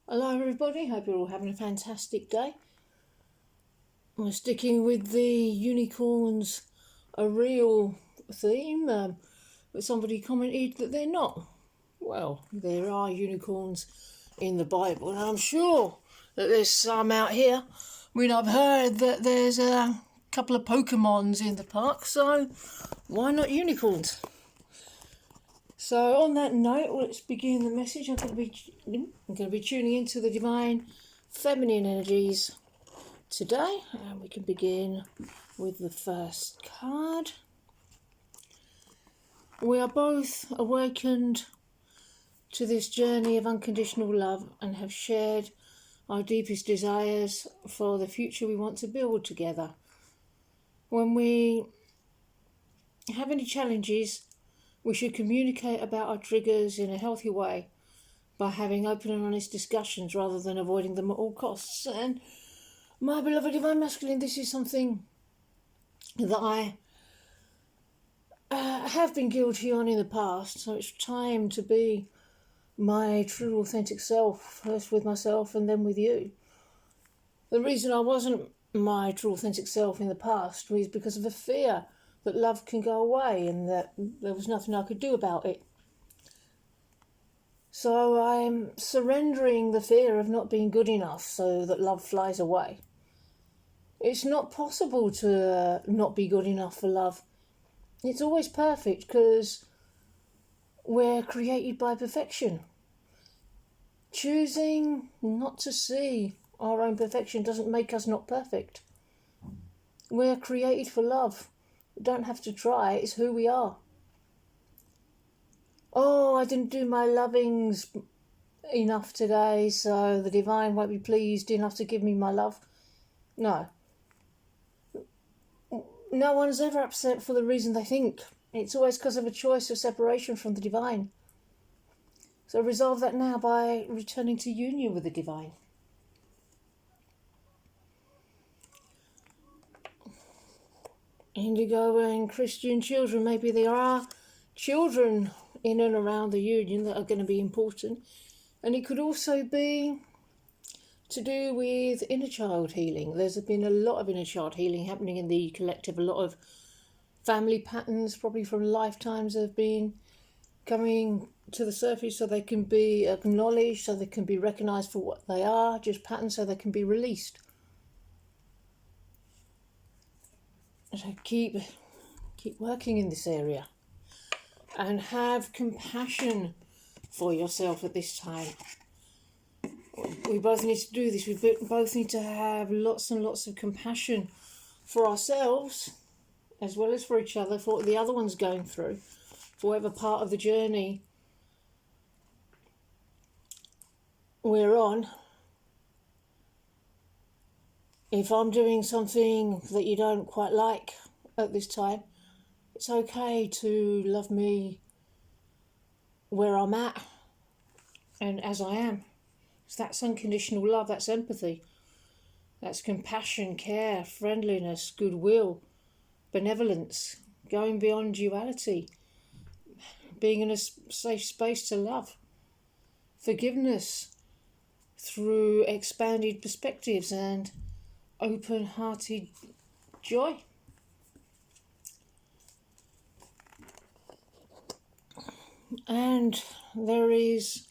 Hello everybody, hope you're all having a fantastic day. We're sticking with the unicorns, a real theme, but somebody commented that they're not. Well, there are unicorns in the Bible, and I'm sure that there's some out here. I mean, I've heard that there's a couple of Pokemons in the park, so why not unicorns? So on that note, let's begin the message. I'm going to be tuning into the divine feminine energies today, and we can begin with the first card. We are both awakened to this journey of unconditional love and have shared our deepest desires for the future we want to build together. When we have any challenges, we should communicate about our triggers in a healthy way by having open and honest discussions rather than avoiding them at all costs. And my beloved divine masculine, this is something that I have been guilty on in the past, so it's time to be my true authentic self, first with myself and then with you. The reason I wasn't my true authentic self in the past was because of a fear that love can go away and that there was nothing I could do about it. So I'm surrendering the fear of not being good enough so that love flies away. It's not possible to not be good enough for love. It's always perfect because we're created by perfection. Choosing not to see our own perfection doesn't make us not perfect. We're created for love. We don't have to try, it's who we are. Oh, I didn't do my lovings enough today, so the divine won't be pleased enough to give me my love. No. No one's ever upset for the reason they think. It's always because of a choice of separation from the divine. So resolve that now by returning to union with the divine. Indigo and Christian children, maybe there are children in and around the union that are going to be important. And it could also be to do with inner child healing. There's been a lot of inner child healing happening in the collective. A lot of family patterns, probably from lifetimes, have been coming to the surface so they can be acknowledged, so they can be recognised for what they are, just patterns so they can be released. So keep working in this area and have compassion for yourself at this time. We both need to do this. We both need to have lots and lots of compassion for ourselves as well as for each other, for what the other one's going through, for whatever part of the journey we're on. If I'm doing something that you don't quite like at this time, it's okay to love me where I'm at and as I am. So that's unconditional love, that's empathy, that's compassion, care, friendliness, goodwill, benevolence, going beyond duality, being in a safe space to love, forgiveness through expanded perspectives and open-hearted joy. And there is,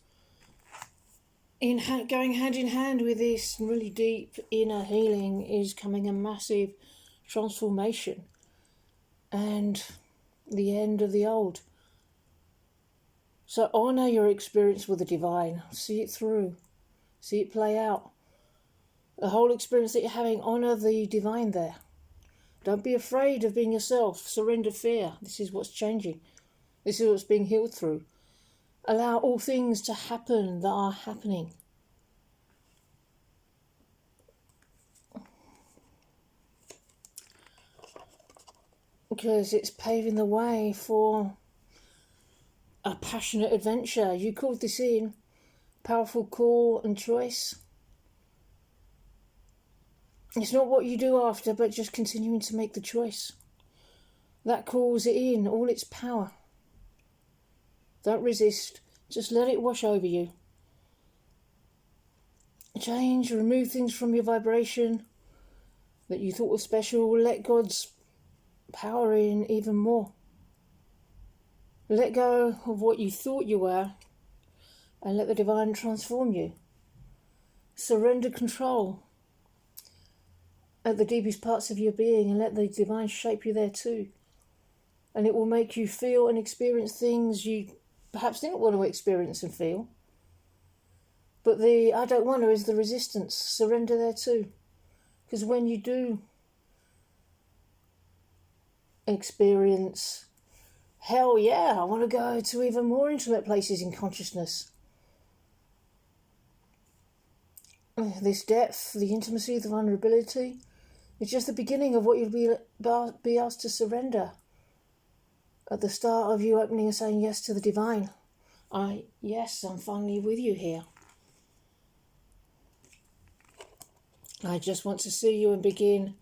going hand in hand with this really deep inner healing, is coming a massive transformation and the end of the old. So honour your experience with the divine, see it through, see it play out. The whole experience that you're having, honour the divine there. Don't be afraid of being yourself. Surrender fear. This is what's changing. This is what's being healed through. Allow all things to happen that are happening. Because it's paving the way for a passionate adventure. You called this in. Powerful call and choice. It's not what you do after, but just continuing to make the choice. That calls it in, all its power. Don't resist. Just let it wash over you. change, remove things from your vibration that you thought was special. Let God's power in even more. Let go of what you thought you were and let the divine transform you. Surrender control at the deepest parts of your being and let the divine shape you there too. And it will make you feel and experience things you perhaps didn't want to experience and feel. But the I don't want to is the resistance. Surrender there too. Because when you do experience, hell yeah, I want to go to even more intimate places in consciousness. This depth, the intimacy, the vulnerability, it's just the beginning of what you'll be asked to surrender. At the start of you opening and saying yes to the divine. Yes, I'm finally with you here. I just want to see you and begin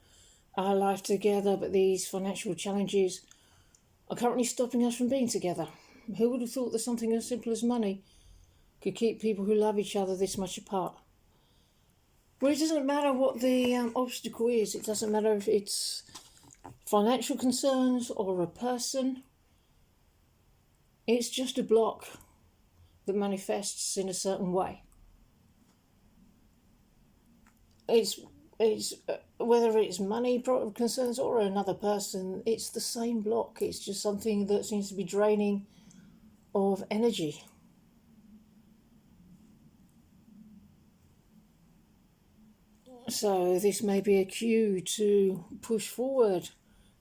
our life together, but these financial challenges are currently stopping us from being together. Who would have thought that something as simple as money could keep people who love each other this much apart? Well, it doesn't matter what the obstacle is. It doesn't matter if it's financial concerns or a person. It's just a block that manifests in a certain way. It's whether it's money concerns or another person, it's the same block. It's just something that seems to be draining of energy. So this may be a cue to push forward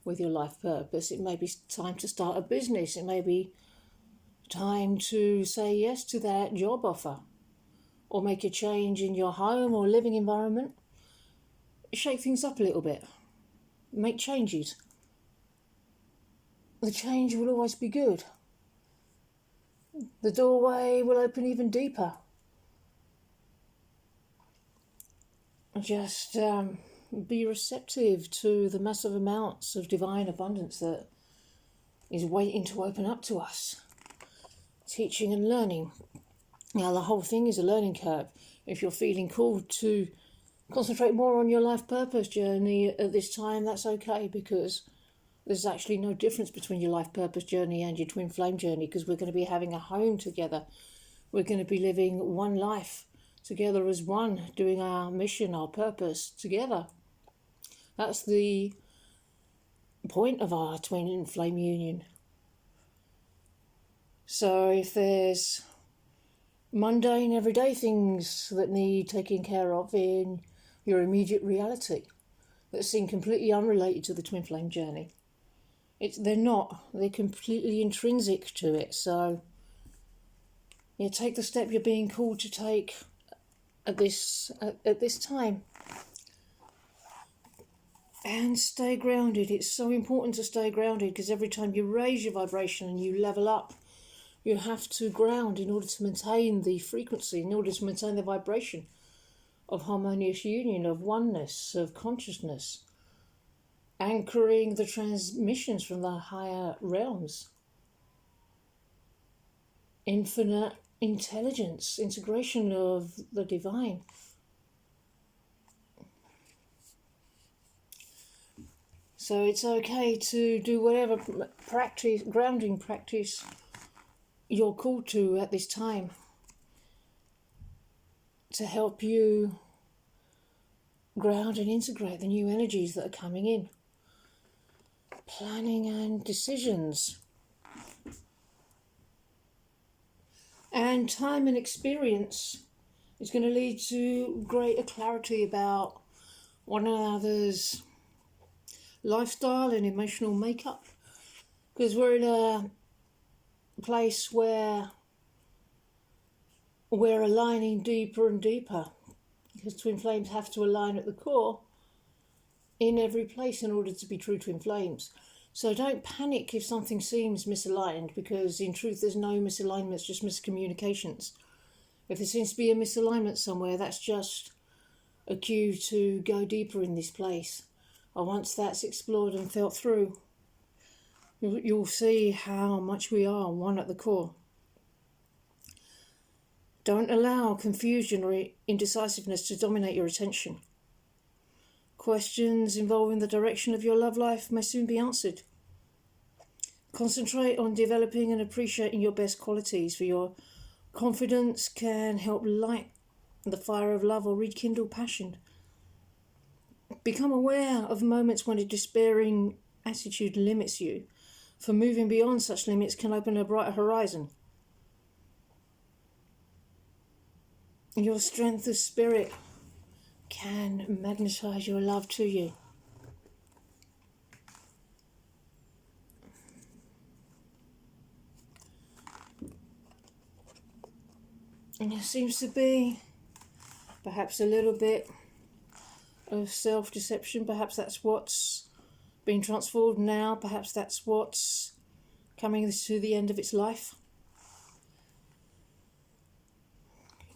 with your life purpose. It may be time to start a business. It may be time to say yes to that job offer or make a change in your home or living environment. Shake things up a little bit. Make changes. The change will always be good. The doorway will open even deeper. Just be receptive to the massive amounts of divine abundance that is waiting to open up to us. Teaching and learning. Now, the whole thing is a learning curve. If you're feeling called to concentrate more on your life purpose journey at this time, that's okay, because there's actually no difference between your life purpose journey and your twin flame journey, because we're going to be having a home together. We're going to be living one life together as one, doing our mission, our purpose together. That's the point of our twin flame union. So if there's mundane, everyday things that need taking care of in your immediate reality that seem completely unrelated to the twin flame journey, they're not. They're completely intrinsic to it. So take the step you're being called to take at this time. And stay grounded. It's so important to stay grounded, because every time you raise your vibration and you level up, you have to ground in order to maintain the frequency, in order to maintain the vibration of harmonious union, of oneness, of consciousness, anchoring the transmissions from the higher realms. Infinite intelligence, integration of the divine. So it's okay to do whatever grounding practice you're called to at this time to help you ground and integrate the new energies that are coming in. Planning and decisions. And time and experience is going to lead to greater clarity about one another's lifestyle and emotional makeup. Because we're in a place where we're aligning deeper and deeper, because twin flames have to align at the core in every place in order to be true twin flames. So don't panic if something seems misaligned, because in truth there's no misalignments, just miscommunications. If there seems to be a misalignment somewhere, that's just a cue to go deeper in this place. And once that's explored and felt through, you'll see how much we are one at the core. Don't allow confusion or indecisiveness to dominate your attention. Questions involving the direction of your love life may soon be answered. Concentrate on developing and appreciating your best qualities, for your confidence can help light the fire of love or rekindle passion. Become aware of moments when a despairing attitude limits you, for moving beyond such limits can open a brighter horizon. Your strength of spirit can magnetise your love to you. And there seems to be perhaps a little bit of self-deception. Perhaps that's what's being transformed now. Perhaps that's what's coming to the end of its life.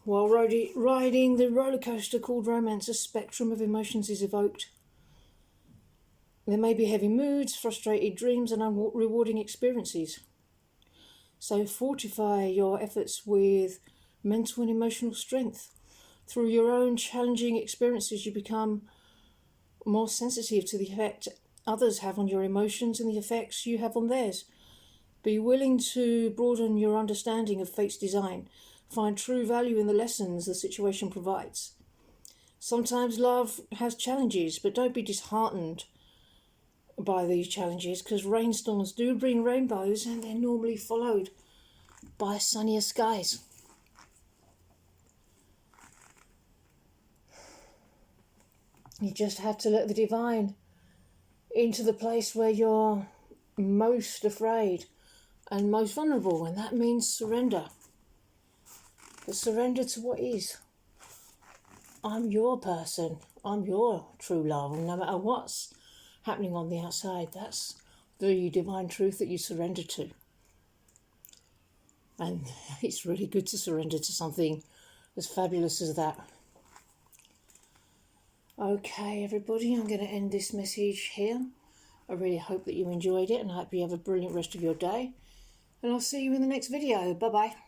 While riding the roller coaster called romance, a spectrum of emotions is evoked. There may be heavy moods, frustrated dreams, and unrewarding experiences. So fortify your efforts with mental and emotional strength. Through your own challenging experiences, you become more sensitive to the effect others have on your emotions and the effects you have on theirs. Be willing to broaden your understanding of fate's design. Find true value in the lessons the situation provides. Sometimes love has challenges, but don't be disheartened by these challenges, because rainstorms do bring rainbows, and they're normally followed by sunnier skies. You just have to let the divine into the place where you're most afraid and most vulnerable, and that means surrender. But surrender to what is. I'm your person. I'm your true love, and no matter what's happening on the outside, that's the divine truth that you surrender to. And it's really good to surrender to something as fabulous as that. Okay, everybody, I'm going to end this message here. I really hope that you enjoyed it, and I hope you have a brilliant rest of your day. And I'll see you in the next video. Bye-bye.